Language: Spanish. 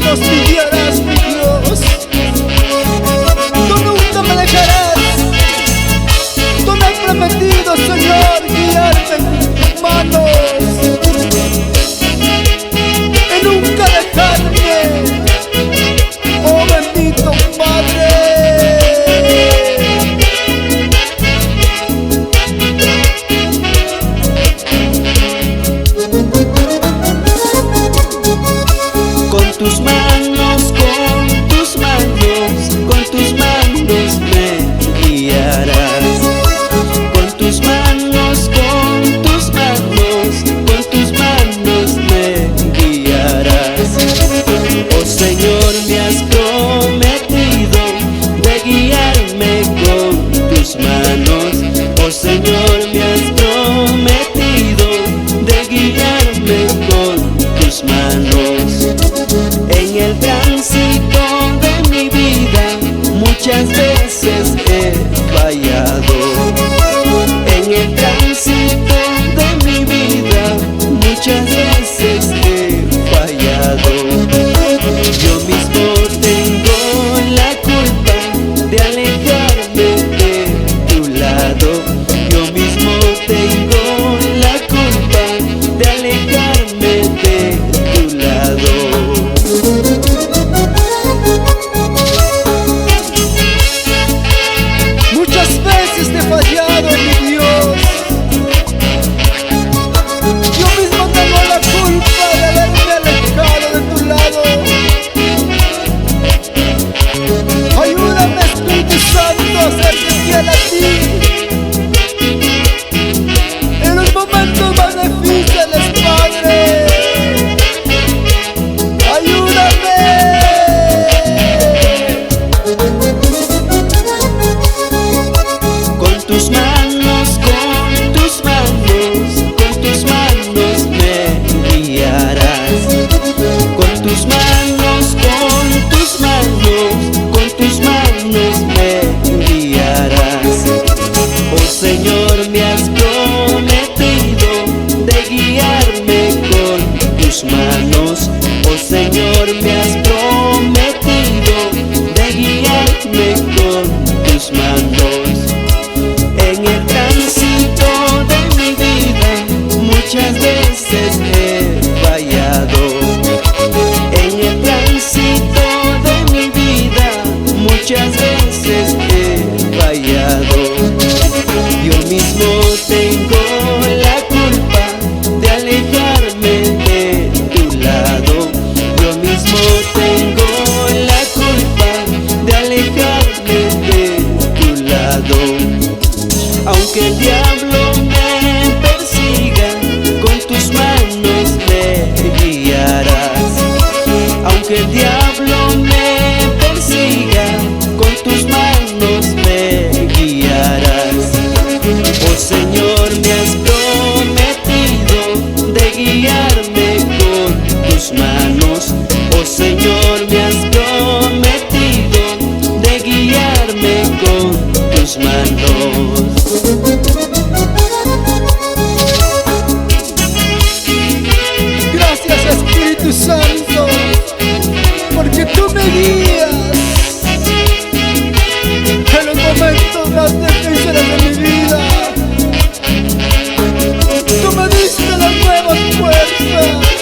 nos guiarás, mi Dios. Tú nunca me dejarás. Tú me has prometido, Señor, guiarme en tus manos y nunca dejarme. Oh bendito Padre. Con tus manos me guiarás. Con tus manos me guiarás. Oh Señor, me has prometido de guiarme con tus manos. Oh Señor, me has prometido de guiarme con tus manos. En el tránsito de mi vida muchas veces he fallado. En el tránsito de mi vida muchas veces he fallado. Yo mismo tengo la culpa de alejarme de tu lado. Yo mismo tengo la culpa de alejarme de tu lado. Muchas veces te he fallado, mi Dios. Yo mismo tengo la culpa de haberme alejado de tu lado. Ayúdame, Espíritu Santo, a serte fiel a ti en los momentos más difíciles, Padre. Ayúdame. Con tus manos me guiarás. Con tus manos me guiarás. Oh Señor, me has prometido de guiarme con tus manos. Oh Señor, me has prometido de guiarme con tus manos. En el tránsito de mi vida muchas veces he fallado. En el tránsito de mi vida muchas veces he fallado. Yo mismo tengo la culpa de alejarme de tu lado. Yo mismo tengo la culpa de alejarme de tu lado. Aunque el diablo me persiga, con tus manos me guiarás. Aunque el diablo me persiga, con tus manos me guiarás. Oh Señor, me has prometido de guiarme con tus manos. Oh Señor, me has prometido de guiarme con tus manos. Gracias, Espíritu Santo, porque tú me guías en los momentos más difíciles de mi vida. Tú me diste las nuevas fuerzas.